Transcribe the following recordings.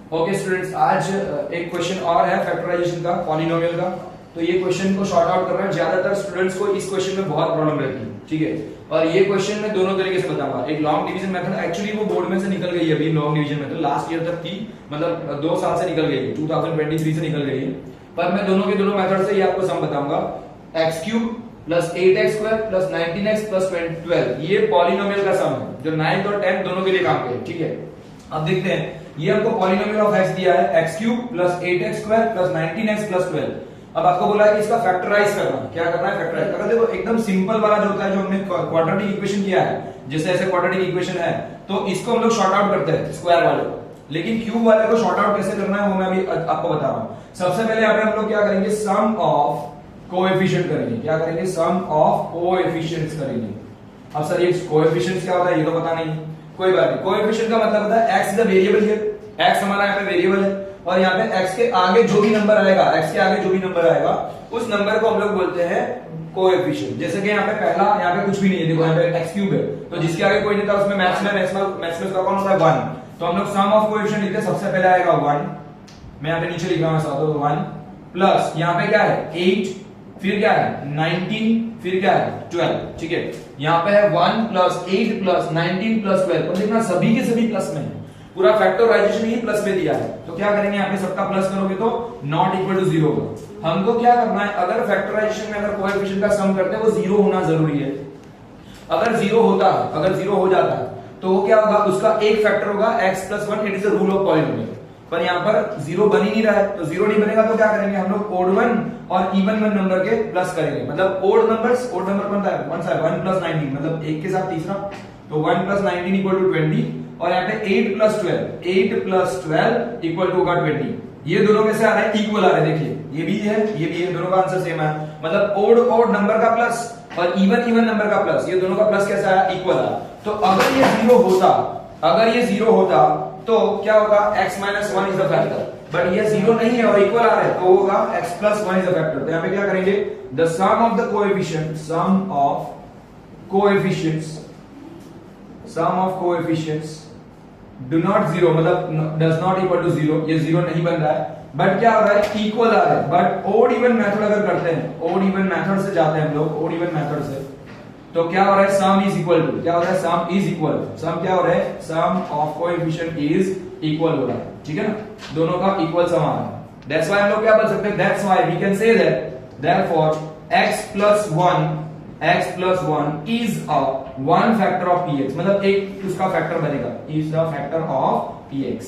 Okay students, आज एक question और है फैक्टराइजेशन का, पॉलिनोमियल का। तो ये क्वेश्चन को शॉर्ट आउट करना है। ज्यादातर स्टूडेंट्स को इस क्वेश्चन में बहुत प्रॉब्लम रहती है, ठीक है। और ये क्वेश्चन मैं दोनों तरीके से बताऊंगा। एक लॉन्ग डिवीजन मेथड, एक्चुअली वो बोर्ड में से निकल गई है अभी। Long division method last year तक थी, मतलब 2 साल से निकल गई है, 2023 से निकल गई है। पर मैं दोनों के दोनों मेथड से ये आपको सम बताऊंगा। x³ plus 8x² plus 19x plus 12, ये पॉलिनोमियल का सम है जो 9 और 10 दोनों के लिए काम करे, ठीक है। अब देखते हैं, ये हमको पॉलिनोमियल ऑफ x दिया है, x³ plus 8x² plus 19x plus 12। अब आपको बोला है कि इसका फैक्टराइज करना। क्या करना है? फैक्टराइज। अगर देखो एकदम सिंपल वाला जो होता है, जो हमने क्वाड्रेटिक इक्वेशन किया है, जैसे ऐसे क्वाड्रेटिक इक्वेशन है, तो इसको हम लोग शॉर्ट आउट करते हैं स्क्वायर वाले को। लेकिन क्यूब वाले को शॉर्ट आउट कैसे करना है वो मैं अभी आपको बता रहा हूं। सबसे पहले यहाँ पे हम लोग क्या करेंगे, सम ऑफ कोएफिशिएंट करेंगे। क्या करेंगे? सम ऑफ कोएफिशिएंट्स करेंगे। अब सर ये कोएफिशिएंट्स क्या होता है ये तो पता नहीं, कोई बात नहीं। कोएफिशिएंट का मतलब होता है x is the variable here, x हमारा यहाँ पे वेरिएबल है, और यहाँ पे x के आगे जो भी नंबर आएगा, x के आगे जो भी नंबर आएगा उस नंबर को हम लोग बोलते हैं कोएफिशिएंट। जैसे कि यहाँ पे पहला, यहाँ पे कुछ भी नहीं है, देखो यहाँ पे x³ है, तो जिसके आगे कोई नहीं था उसमें मैथ्स में उसका कौन होता है? 1। तो हम लोग सम ऑफ कोएफिशिएंट लिखते हैं, सबसे पहले आएगा 1। मैं यहाँ पे नीचे लिख रहा हूँ ऐसा, तो 1 प्लस यहाँ पे क्या है 8, फिर क्या है 19, फिर क्या है 12, ठीक है। यहाँ पे है 1 प्लस 8 प्लस 19 प्लस 12, पर देखना सभी के सभी प्लस में है, पूरा फैक्टराइजेशन ही प्लस में दिया है। तो क्या करेंगे, यहाँ पे सबका प्लस करोगे तो नॉट इक्वल टू 0 होगा। हमको क्या करना है, अगर फैक्टराइजेशन में अगर कोएफिशिएंट का सम करते हैं वो 0 होना जरूरी है। अगर 0 होता है, अगर 0 हो जाता है तो वो क्या होगा, उसका एक फैक्टर होगा x plus 1, it is the rule of polynomial. पर यहाँ पर 0 बन ही नहीं रहा है, तो 0 नहीं बनेगा तो क्या करेंगे हम लोग, ओड 1 और इवन 1 नंबर के प्लस करेंगे। मतलब ओड नंबर बनता है 1 प्लस 19, मतलब 1 के साथ तीसरा, तो 1 प्लस 19 इक्वल टू 20। और यहाँ पे 8 प्लस 12 इक्वल टू होगा 20। ये दोनों में से आ रहा है इक्वल आ रहा है, देखिए ये भी है ये भी है, दोनों का आंसर सेम है। मतलब ओड नंबर का प्लस और इवन नंबर का प्लस, ये दोनों का प्लस कैसा आया? इक्वल आया। तो अगर ये 0 होता, अगर ये 0 होता तो क्या होगा, x minus 1 is the factor. But ये 0 नहीं है और इक्वल आ रहा है, तो होगा x plus 1 is the factor. तो यहाँ पे क्या करेंगे, the sum of the coefficient, sum of coefficients do not 0, मतलब डज नॉट इक्वल टू 0, ये 0 नहीं बन रहा है, बट क्या हो रहा है, इक्वल आ रहा है। बट ओड इवन मेथड अगर करते हैं, ओड इवन मेथड से जाते हैं हम लोग, ओड इवन मेथड से, तो क्या हो रहा है, सम इज इक्वल टू, क्या हो रहा है, सम इज इक्वल, सम क्या हो रहा है, सम ऑफ कोएफिशिएंट इज इक्वल हो रहा है, ठीक है ना, दोनों का इक्वल सम आ रहा है। दैट्स व्हाई हम लोग क्या बोल सकते हैं, that's why we can say that therefore x plus 1 is a one factor of px, मतलब एक उसका फैक्टर बनेगा, is the factor of px,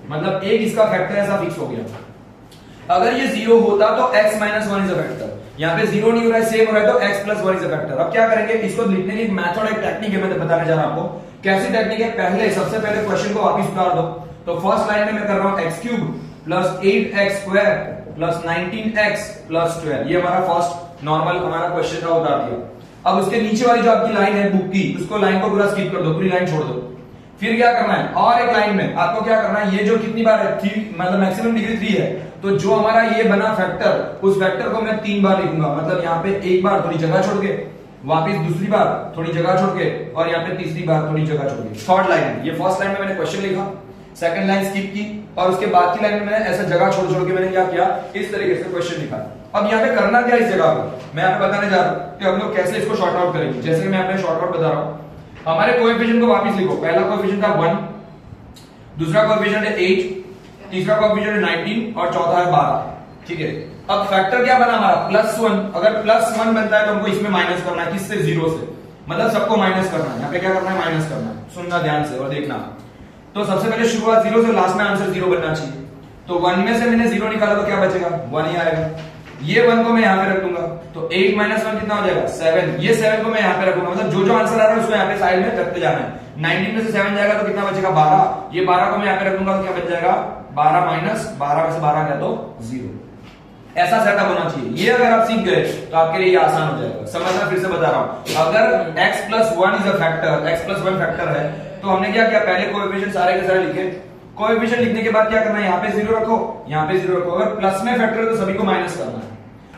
मतलब एक इसका फैक्टर ऐसा फिक्स हो गया। अगर ये 0 होता तो x minus 1 is a factor, यहाँ पे 0 नहीं हो रहा है, सेम हो रहा है, तो x plus 1 is a factor. अब क्या करेंगे, इसको लिखने की एक मेथड, एक टेक्निक है, मैं बताने जा रहा हूं आपको कैसी टेक्निक है। पहले सबसे पहले क्वेश्चन को वापस उतार दो, तो फर्स्ट लाइन में मैं कर रहा हूं x³ plus 8x² plus 19x plus 12, ये हमारा फर्स्ट नॉर्मल हमारा क्वेश्चन का उतार दिया। अब उसके नीचे वाली जो आपकी लाइन है बुक की, उसको लाइन को पूरा स्किप कर दो, पूरी लाइन छोड़ दो। फिर क्या करना है, और एक लाइन में आपको क्या करना है, ये जो कितनी बार है 3, मतलब मैक्सिमम डिग्री 3 है, तो जो हमारा ये बना फैक्टर, उस फैक्टर को मैं 3 बार लिखूंगा। मतलब यहाँ पे एक बार थोड़ी जगह छोड़ के, वापिस दूसरी बार थोड़ी जगह छोड़ के, और यहाँ पे तीसरी बार थोड़ी जगह छोड़ के। थर्ड लाइन, ये फर्स्ट लाइन में मैंने क्वेश्चन लिखा, सेकंड लाइन स्किप की, और उसके बाद की लाइन में मैंने ऐसा जगह छोड़ छोड़ के मैंने क्या किया, इस तरीके से क्वेश्चन लिखा। अब यहाँ पे करना क्या, इस जगह को मैं यहाँ पे बताने जा रहा हूँ कि हम लोग कैसे इसको शॉर्ट आउट करेंगे। जैसे कि मैं यहाँ पे शॉर्ट आउट बता रहा हूँ, हमारे कोएफिशिएंट को वापस लिखो। पहला कोएफिशिएंट था 1, दूसरा कोएफिशिएंट है 8, तीसरा कोएफिशिएंट है 19 और चौथा है 12, ठीक है। अब फैक्टर क्या बना हमारा, +1। अगर +1 बनता है तो हमको इसमें माइनस करना है, किससे, 0 से, मतलब सबको माइनस करना है। यहाँ पे क्या करना है, माइनस करना है। सुनना ध्यान से और देखना। तो सबसे पहले शुरुआत 0 से, लास्ट में आंसर 0 बनना चाहिए। तो 1 में से मैंने 0 निकाला तो क्या बचेगा, 1 ही आएगा। ये 1 को मैं यहाँ पे रख दूंगा, तो 8 माइनस 1 कितना हो जाएगा, 7। ये 7 को मैं यहाँ पे रखूंगा, मतलब जो आंसर आ रहा है उसको यहाँ पे साइड में रखते जाना है। 19 में से 7 जाएगा तो कितना बचेगा, 12। ये 12 को मैं यहाँ पे रख दूंगा तो क्या बच जाएगा, 12 माइनस 12 में से 12 गया तो 0। ऐसा सेटअप होना चाहिए। ये अगर आप सीख गए तो आपके लिए ये आसान हो जाएगा। समझना, फिर से बता रहा हूं, अगर x plus 1 is a factor, x plus 1 factor है, तो हमने क्या किया, पहले कोएफिशिएंट सारे के सारे लिखे। कोएफिशिएंट लिखने के बाद क्या करना है, यहाँ पे 0 रखो, यहाँ पे 0 रखो। अगर प्लस में फैक्टर है तो सभी को माइनस करना है।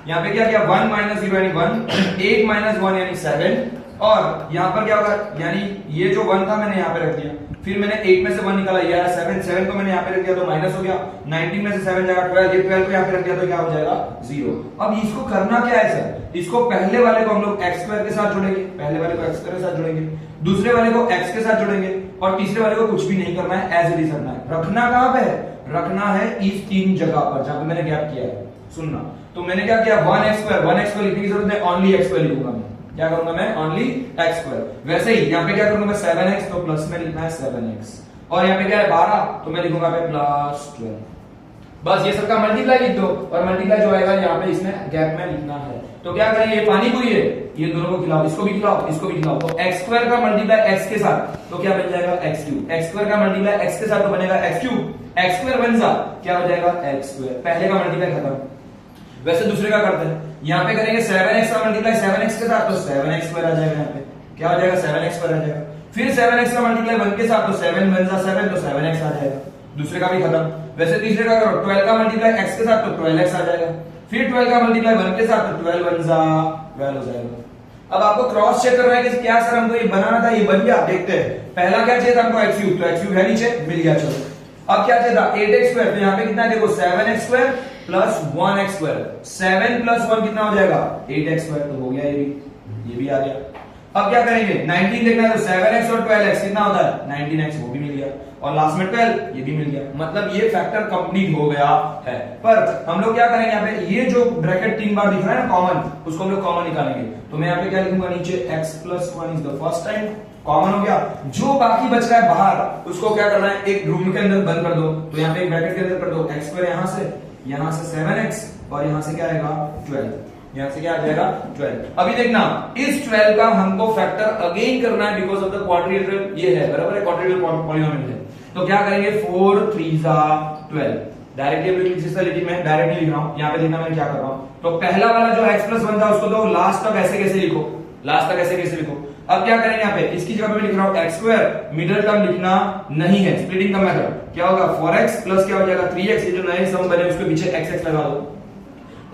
यहाँ पे क्या किया, 1 माइनस 0 यानी 1, 8 माइनस 1 यानी 7, और यहाँ पर क्या होगा, यानी ये जो 1 था मैंने यहाँ पे रख दिया, फिर मैंने 8 में से 1 निकाला, यार 7 को मैंने यहाँ पे रख दिया तो माइनस हो गया, 19 में से 7 जाएगा 12, ये 12 को यहाँ पे रख दिया तो क्या हो जाएगा 0। अब इसको करना क्या है सर, इसको पहले वाले को हम लोग x स्क्वायर के साथ जोड़ेंगे, पहले वाले को x स्क्वायर के साथ जोड़ेंगे, दूसरे वाले को x के साथ जोड़ेंगे और तीसरे वाले को कुछ भी नहीं करना है, एज इट इज रखना है। रखना कहां पे है, रखना है इस 3 जगह पर जहां पे मैंने गैप किया है। सुनना, तो मैंने क्या किया 1x स्क्वायर लिखने की जरूरत है, ओनली x स्क्वायर लिखूंगा मैं, क्या करूंगा मैं ओनली x स्क्वायर। वैसे ही यहाँ पे क्या करूंगा मैं 7x, तो प्लस में लिखना है 7x और यहाँ पे क्या है 12, तो मैं लिखूंगा पे प्लस 12। बस ये सबका मल्टीप्लाई लिख दो और मल्टीप्लाई जो आएगा यहाँ पे इसमें गैप में लिखना है। तो क्या करेंगे, ये पानी पूरी है, ये दोनों को खिलाओ, इसको भी खिलाओ, इसको भी खिलाओ, तो x स्क्वायर का मल्टीप्लाई x के साथ तो क्या बन जाएगा x क्यूब, x स्क्वायर का मल्टीप्लाई x के साथ तो बनेगा x क्यूब, x स्क्वायर बन जा क्या हो जाएगा x स्क्वायर। पहले का मल्टीप्लाई खत्म। वैसे दूसरे का करते हैं, यहाँ पे करेंगे 7x का मल्टीप्लाई 7x के साथ तो 7x स्क्वायर आ जाएगा, यहाँ पे क्या हो जाएगा 7x स्क्वायर आ जाएगा। फिर 7x का मल्टीप्लाई 1 के साथ तो 7 बन जा 7 तो 7x आ जाएगा, दूसरे का भी खत्म। वैसे तीसरे का करो 12 का मल्टीप्लाई x के साथ तो 12x आ जाएगा, फिर 12 का मल्टीप्लाई 1 के साथ तो 12 बन जा 12 हो जाएगा। अब आपको क्रॉस चेक करना है कि क्या सर हमको ये बनाना था, ये बन गया, देखते हैं। पहला क्या चाहिए था हमको x क्यूब, तो x क्यूब है नीचे, मिल गया, चलो। अब क्या चाहिए था 8x स्क्वायर, तो यहाँ पे कितना है देखो 7x square plus 1x square, 7 plus 1 कितना हो जाएगा 8x स्क्वायर, तो हो गया ये भी आ गया। अब क्या करेंगे 19 देखना है, तो 7x और 12x कितना होता है 19x, वो भी मिल गया, और लास्ट में 12 ये भी मिल गया, मतलब ये फैक्टर कंप्लीट हो गया है। पर हम लोग क्या करेंगे यहाँ पे, ये जो ब्रैकेट 3 बार दिख रहा है ना कॉमन, उसको हम लोग कॉमन निकालेंगे। तो मैं यहाँ पे क्या लिखूंगा नीचे x plus 1 is the first time, common हो गया। जो बाकी बच रहा है बाहर उसको क्या करना है, एक रूम के अंदर बंद कर दो, तो यहाँ पे एक ब्रैकेट के अंदर कर दो x स्क्वायर, यहाँ से 7x और यहाँ से क्या आएगा 12, यहाँ से क्या आ जाएगा 12। अभी देखना इस 12 का हमको फैक्टर अगेन करना है बिकॉज ऑफ द क्वाड्रिलेटरल, ये है बराबर है क्वाड्रिलेटरल पॉलिनोमियल है। तो क्या करेंगे 4 3 12, डायरेक्टली में डायरेक्टली लिख रहा हूं, यहाँ पे देखना मैं क्या कर रहा हूं। तो पहला वाला जो x प्लस 1 था उसको तो लास्ट तक ऐसे कैसे लिखो, लास्ट तक ऐसे कैसे लिखो। अब क्या करेंगे यहाँ पे, इसकी जगह पे मैं लिख रहा हूं x स्क्वायर, मिडिल टर्म लिखना नहीं है, स्प्लिटिंग का मेथड क्या होगा 4x प्लस क्या हो जाएगा 3x, ये जो नए सम बने उसके पीछे x लगा दो,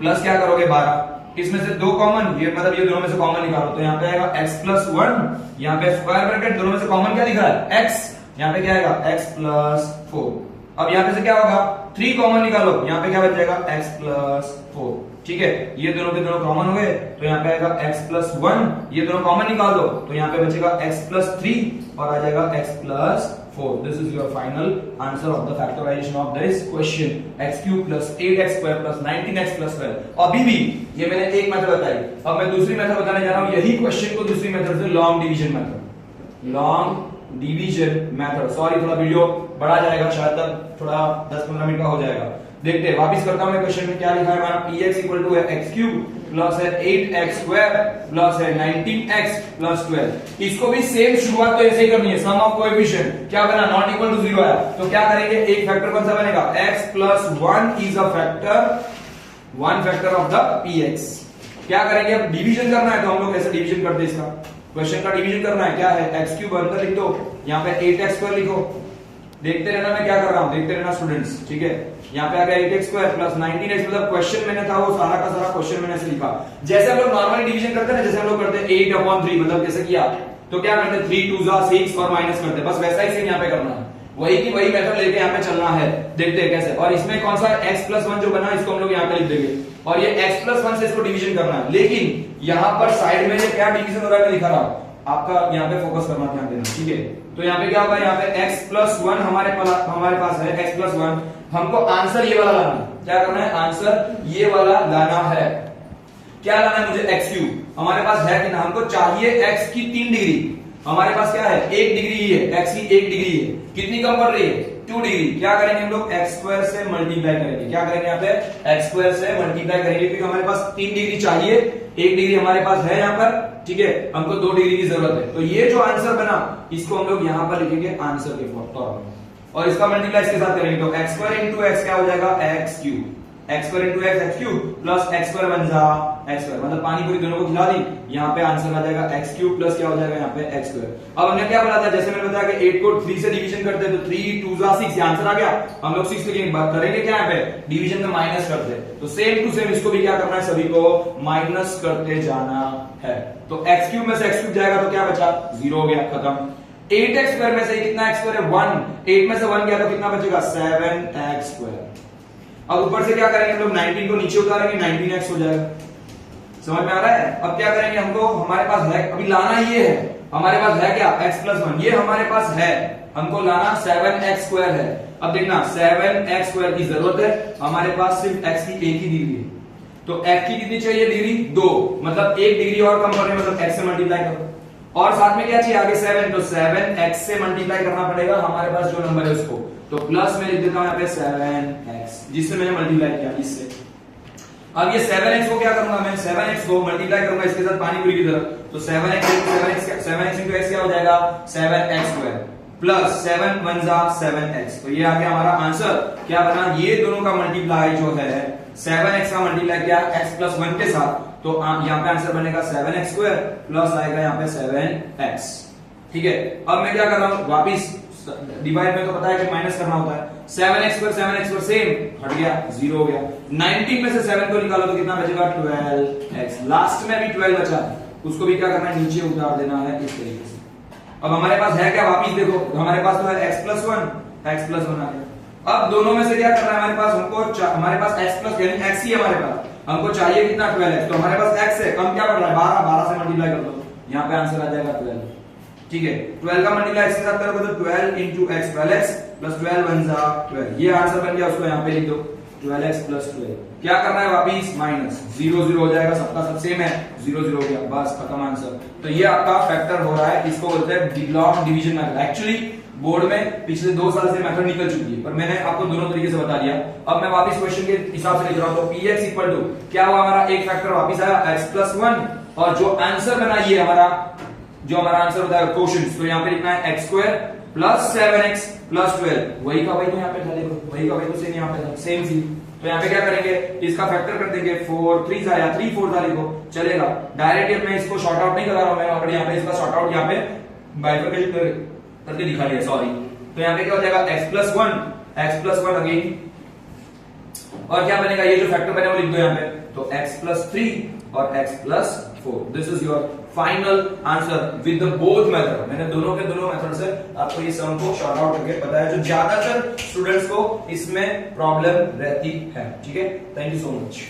प्लस क्या करोगे 12, इसमें से 2 कॉमन, ये मतलब ये दोनों में से कॉमन निकालो, तो यहाँ पे आएगा x प्लस 1, यहाँ पे स्क्वायर ब्रैकेट दोनों में से कॉमन क्या दिख रहा है x, यहाँ पे क्या आएगा x प्लस 4। अब यहाँ पे से क्या होगा 3 कॉमन निकालो, यहाँ पे क्या बच जाएगा x प्लस 4, ठीक है। ये दोनों के दोनों कॉमन हो गए, तो यहाँ पे आएगा x प्लस 1, ये दोनों कॉमन निकाल दो, तो यहाँ पे बचेगा x प्लस 3 और आ जाएगा x plus 4। This is your final answer of the factorisation of this question, x cube plus 8x square plus 19x plus 12। अभी भी ये मैंने एक मेथड बताई, अब मैं दूसरी मेथड बताने जा रहा हूं, यही क्वेश्चन को दूसरी मेथड से long division method, long division method. Sorry थोड़ा वीडियो बढ़ा जाएगा, शायद तक थोड़ा 10-15 मिनट का हो जाएगा। देखते हैं, वापस करता हूं मैं क्वेश्चन में क्या लिखा है हमारा, px इक्वल टू है x क्यूब प्लस है 8x स्क्वायर प्लस है 19x प्लस 12। इसको भी सेम शुरुआत तो ऐसे ही करनी है, सम ऑफ कोएफिशिएंट क्या बना नॉट इक्वल टू 0 आया, तो क्या करेंगे एक फैक्टर कौन सा बनेगा x plus 1 is a factor, one factor of the px। क्या करेंगे अब डिवीजन करना है, तो हम लोग ऐसे डिवीजन करते हैं, इसका क्वेश्चन का डिवीजन करना है, क्या है x क्यूब अंदर लिख दो, यहाँ पे 8x स्क्वायर लिखो, देखते रहना मैं क्या कर रहा हूं, देखते रहना स्टूडेंट्स, ठीक है। यहाँ पे आ गया 8x स्क्वायर प्लस 19x, मतलब क्वेश्चन मैंने था वो सारा का सारा क्वेश्चन मैंने ऐसे लिखा, जैसे हम लोग नॉर्मली डिवीजन करते हैं ना, जैसे हम लोग करते हैं 8/3, मतलब कैसे किया, तो क्या करते हैं 3 2 6 और माइनस करते हैं, बस वैसा ही सेम यहाँ पे करना है, वही की वही मेथड लेके यहाँ पे चलना है। देखते हैं कैसे, और इसमें कौन सा x प्लस 1 जो बना इसको हम लोग यहाँ पे लिख देंगे, और ये x प्लस 1 से इसको डिवीजन करना है। लेकिन यहाँ पर साइड में ये क्या डिवीजन हो रहा है मैं लिखा रहा हूँ, आपका यहाँ पे फोकस करना, ध्यान देना, ठीक है। तो यहाँ पे क्या होगा, यहाँ पे x प्लस 1 हमारे पास है, x प्लस 1, हमको आंसर ये वाला लाना है, क्या करना है आंसर ये वाला लाना है, क्या लाना है मुझे x क्यूब, हमारे पास है कि ना, हमको चाहिए x की 3 डिग्री, हमारे पास क्या है 1 डिग्री ही है, x की 1 डिग्री है, कितनी कम पड़ रही है 2 डिग्री, क्या करेंगे हम लोग x स्क्वायर से मल्टीप्लाई करेंगे, क्या करेंगे यहाँ पे x स्क्वायर से मल्टीप्लाई करेंगे, क्योंकि हमारे पास 3 डिग्री चाहिए, 1 डिग्री हमारे पास है यहाँ पर, ठीक है, हमको 2 डिग्री की जरूरत है। तो ये जो आंसर बना इसको हम लोग यहाँ पर लिखेंगे आंसर के तौर पर, और इसका मल्टीप्लाई इसके साथ करेंगे, तो x स्क्वायर इंटू x क्या हो जाएगा x cube, x square into x cube plus x square बन जा x स्क्वायर, मतलब पानी पूरी दोनों को खिला दी, यहाँ पे आंसर आ जाएगा x क्यूब प्लस क्या हो जाएगा यहाँ पे x स्क्वायर। अब हमने क्या बोला था, जैसे मैंने बताया कि 8 को 3 से डिवीजन करते हैं, तो 3 2 6, ये आंसर आ गया, हम लोग 6 लिखेंगे, बात करेंगे क्या यहाँ पे डिवीजन में माइनस करते हैं, तो सेम टू सेम इसको भी क्या करना है, सभी को माइनस करते जाना है। तो x क्यूब में से x क्यूब जाएगा तो क्या बचा 0 हो गया, खत्म। 8x स्क्वायर में से कितना x स्क्वायर है 1, 8 में से 1 गया तो कितना बचेगा 7x स्क्वायर। अब ऊपर से क्या करेंगे हम लोग 19 को नीचे उतारेंगे 19x हो जाएगा। समझ में आ रहा है? अब क्या करेंगे हमको, हमारे पास है अभी लाना ये है, हमारे पास है क्या x प्लस 1, ये हमारे पास है, हमको लाना 7x स्क्वायर है। अब देखना 7x स्क्वायर की जरूरत है, हमारे पास सिर्फ x की एक ही डिग्री है, तो x की कितनी चाहिए डिग्री 2, मतलब 1 डिग्री और कम करने मतलब x से मल्टीप्लाई करो, और साथ में क्या चाहिए आगे 7, तो 7x से मल्टीप्लाई करना पड़ेगा हमारे पास जो नंबर है उसको, तो प्लस में लिख देता हूं यहाँ पे 7x, जिससे मैंने मल्टीप्लाई किया इससे। अब ये 7x को क्या करूंगा मैं, 7x को मल्टीप्लाई करूंगा इसके साथ पानी पूरी की तरह, तो 7x into x क्या हो जाएगा 7x स्क्वायर प्लस 7 1 जा 7x, तो ये आ गया हमारा आंसर। क्या बना, ये दोनों का मल्टीप्लाई जो है 7x का मल्टीप्लाई किया x प्लस 1 के साथ, तो यहाँ पे आंसर बनेगा 7x स्क्वायर प्लस आएगा यहाँ पे 7x। ठीक है, अब मैं क्या कर रहा हूं वापिस डिवाइड में तो पता है कि माइनस करना होता है, 7x स्क्वायर सेम हट गया 0 हो गया, 19 में से 7 को निकालो तो कितना बचेगा 12x, लास्ट में भी 12 बचा, उसको भी क्या करना है नीचे उतार देना है इस तरीके से। अब हमारे पास है क्या, वापिस देखो हमारे पास तो है x प्लस 1 आ गया। अब दोनों में से क्या करना है हमारे पास, हमको हमारे पास x प्लस यानी x ही है हमारे पास, हमको चाहिए कितना 12x, तो हमारे पास x है, कम क्या पड़ रहा है 12 से मल्टीप्लाई कर दो, यहाँ पे आंसर आ जाएगा 12। ठीक है, 12 का मल्टीप्लाई इसके साथ करोगे तो 12 into x 12x प्लस 12 1 जा 12, ये आंसर बन गया, उसको यहाँ पे लिख दो 12x प्लस 12। क्या करना है वापिस माइनस 0 0 हो जाएगा, सबका सब सेम है 0 0 हो गया, बस खत्म आंसर। तो ये आपका फैक्टर हो रहा है, इसको बोलते हैं डिग्लॉग डिवीजन मेथड। एक्चुअली बोर्ड में पिछले 2 साल से मेथड निकल चुकी है, पर मैंने आपको दोनों तरीके से बता दिया। अब मैं वापिस क्वेश्चन के हिसाब से लिख रहा हूं, तो px इक्वल टू क्या हुआ हमारा, एक फैक्टर वापिस आया x प्लस 1, और जो आंसर बना ये हमारा, जो हमारा आंसर होता है क्वोशंट, तो यहाँ पे लिखना है x square plus 7x plus 12, वही का वही तो यहाँ पे था, देखो वही का वही तो सेम यहाँ पे था, सेम चीज। तो यहाँ पे क्या करेंगे, इसका फैक्टर कर देंगे, 4 3 आया 3 4 था, लिखो चलेगा। डायरेक्ट मैं इसको शॉर्ट आउट नहीं कर रहा हूं, मैं ऑलरेडी यहाँ पे इसका शॉर्ट आउट यहाँ पे बाइफरकेशन करके दिखा दिया, सॉरी। तो यहाँ पे क्या हो जाएगा x प्लस 1 अगेन, और क्या बनेगा, ये जो फैक्टर बने वो लिख दो यहाँ पे, तो x प्लस 3 और x plus 4, this is your final answer with the both method. मैंने दोनों के दोनों मेथड से आपको ये सम को शॉर्ट आउट करके बताया, जो ज्यादातर स्टूडेंट्स को इसमें प्रॉब्लम रहती है। ठीक है, थैंक यू सो मच।